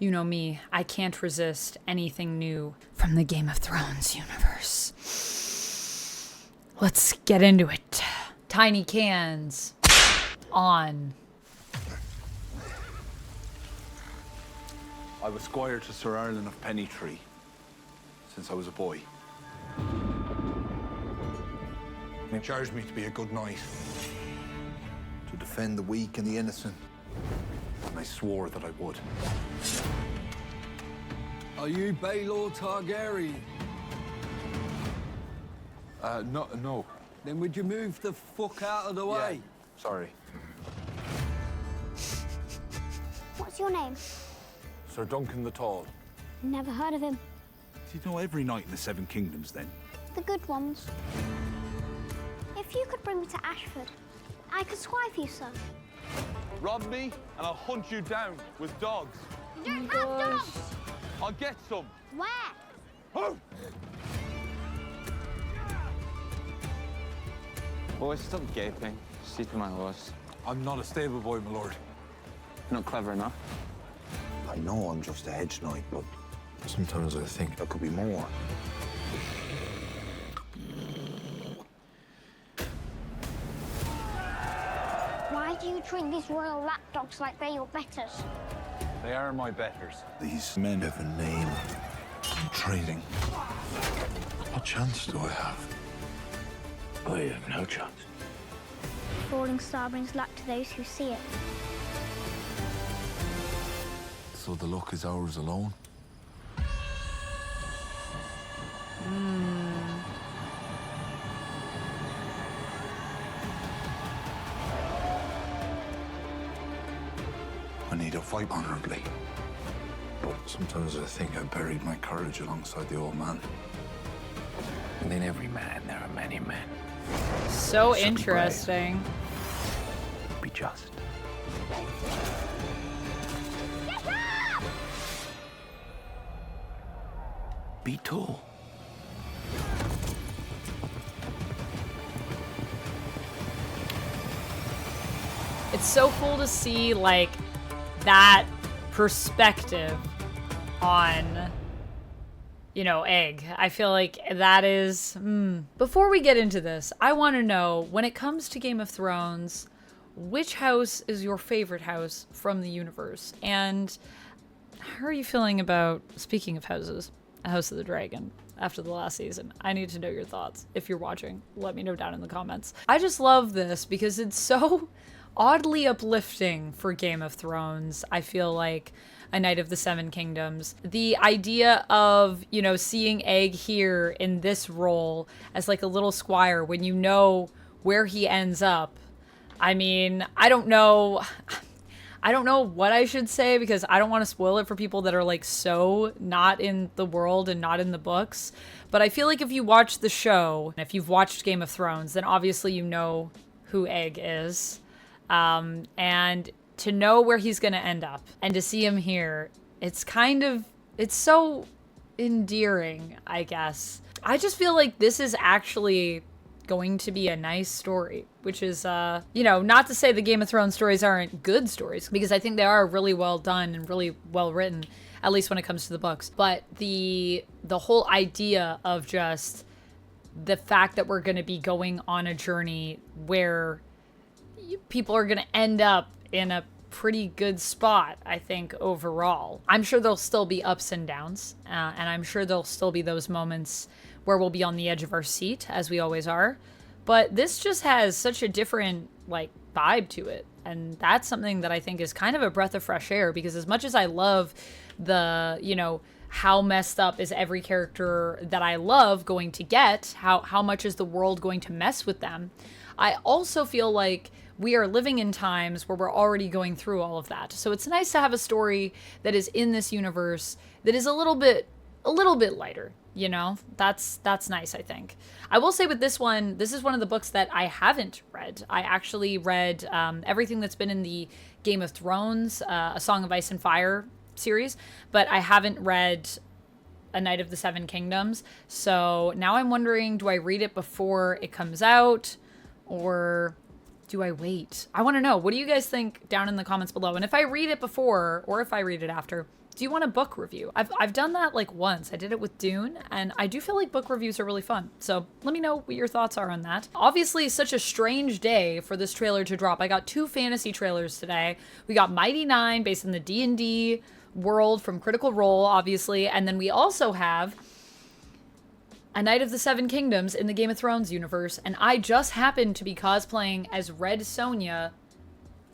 You know me, I can't resist anything new from the Game of Thrones universe. Let's get into it. Tiny cans on. I was squire to Sir Arlen of Pennytree since I was a boy. He charged me to be a good knight, to defend the weak and the innocent, and I swore that I would. Are you Baelor Targaryen? No. Then would you move the fuck out of the way? Yeah, sorry. What's your name? Ser Duncan the Tall. Never heard of him. Do you know every knight in the Seven Kingdoms, then? The good ones. If you could bring me to Ashford, I could squire for you, sir. Rob me, and I'll hunt you down with dogs. You don't have dogs! I'll get some. Where? Oh! Boys, stop gaping. See to my horse. I'm not a stable boy, my lord. Not clever enough. I know I'm just a hedge knight, but sometimes I think there could be more. Why do you treat these royal lapdogs like they're your betters? They are my betters. These men have a name. I'm trading. What chance do I have? Oh, you have no chance. Falling star brings luck to those who see it. So the luck is ours alone? I need to fight honorably. But sometimes I think I buried my courage alongside the old man. And in every man, there are many men. So Should be interesting. Be just. Be tall. It's so cool to see, like, that perspective on, you know, Egg. I feel like that is... Before we get into this, I want to know, when it comes to Game of Thrones, which house is your favorite house from the universe? And how are you feeling about, speaking of houses, House of the Dragon after the last season? I need to know your thoughts. If you're watching, let me know down in the comments. I just love this because it's so oddly uplifting for Game of Thrones. I feel like a Knight of the Seven Kingdoms. The idea of, you know, seeing Egg here in this role as like a little squire when you know where he ends up. I mean, I don't know what I should say because I don't want to spoil it for people that are like so not in the world and not in the books. But I feel like if you watch the show, if you've watched Game of Thrones, then obviously you know who Egg is. And to know where he's going to end up and to see him here, it's so endearing, I guess. I just feel like this is actually going to be a nice story, which is, you know, not to say the Game of Thrones stories aren't good stories, because I think they are really well done and really well written, at least when it comes to the books. But the whole idea of just the fact that we're going to be going on a journey where people are going to end up in a pretty good spot, I think, overall. I'm sure there'll still be ups and downs, and I'm sure there'll still be those moments where we'll be on the edge of our seat, as we always are. But this just has such a different, like, vibe to it. And that's something that I think is kind of a breath of fresh air, because as much as I love the, you know, how messed up is every character that I love going to get, how much is the world going to mess with them, I also feel like we are living in times where we're already going through all of that. So it's nice to have a story that is in this universe that is a little bit lighter, you know? That's nice, I think. I will say with this one, this is one of the books that I haven't read. I actually read everything that's been in the Game of Thrones, A Song of Ice and Fire series, but I haven't read A Knight of the Seven Kingdoms. So now I'm wondering, do I read it before it comes out, or do I wait? I want to know. What do you guys think down in the comments below? And if I read it before or if I read it after, do you want a book review? I've done that like once. I did it with Dune, and I do feel like book reviews are really fun. So let me know what your thoughts are on that. Obviously, such a strange day for this trailer to drop. I got 2 fantasy trailers today. We got Mighty Nine, based in the D&D world from Critical Role, obviously, and then we also have A Knight of the Seven Kingdoms in the Game of Thrones universe, and I just happened to be cosplaying as Red Sonja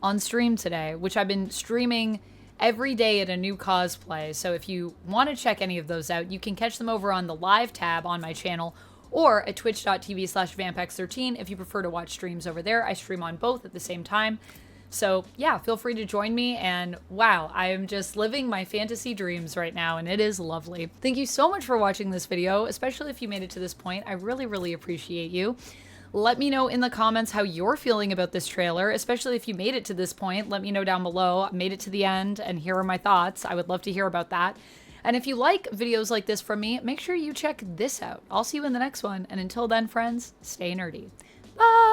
on stream today, which I've been streaming every day at a new cosplay. So if you want to check any of those out, you can catch them over on the live tab on my channel or at twitch.tv/vampex13 if you prefer to watch streams over there. I stream on both at the same time. So yeah, feel free to join me, and wow, I am just living my fantasy dreams right now, and it is lovely. Thank you so much for watching this video, especially if you made it to this point. I really, really appreciate you. Let me know in the comments how you're feeling about this trailer, especially if you made it to this point. Let me know down below. I made it to the end, and here are my thoughts. I would love to hear about that. And if you like videos like this from me, make sure you check this out. I'll see you in the next one, and until then, friends, stay nerdy. Bye!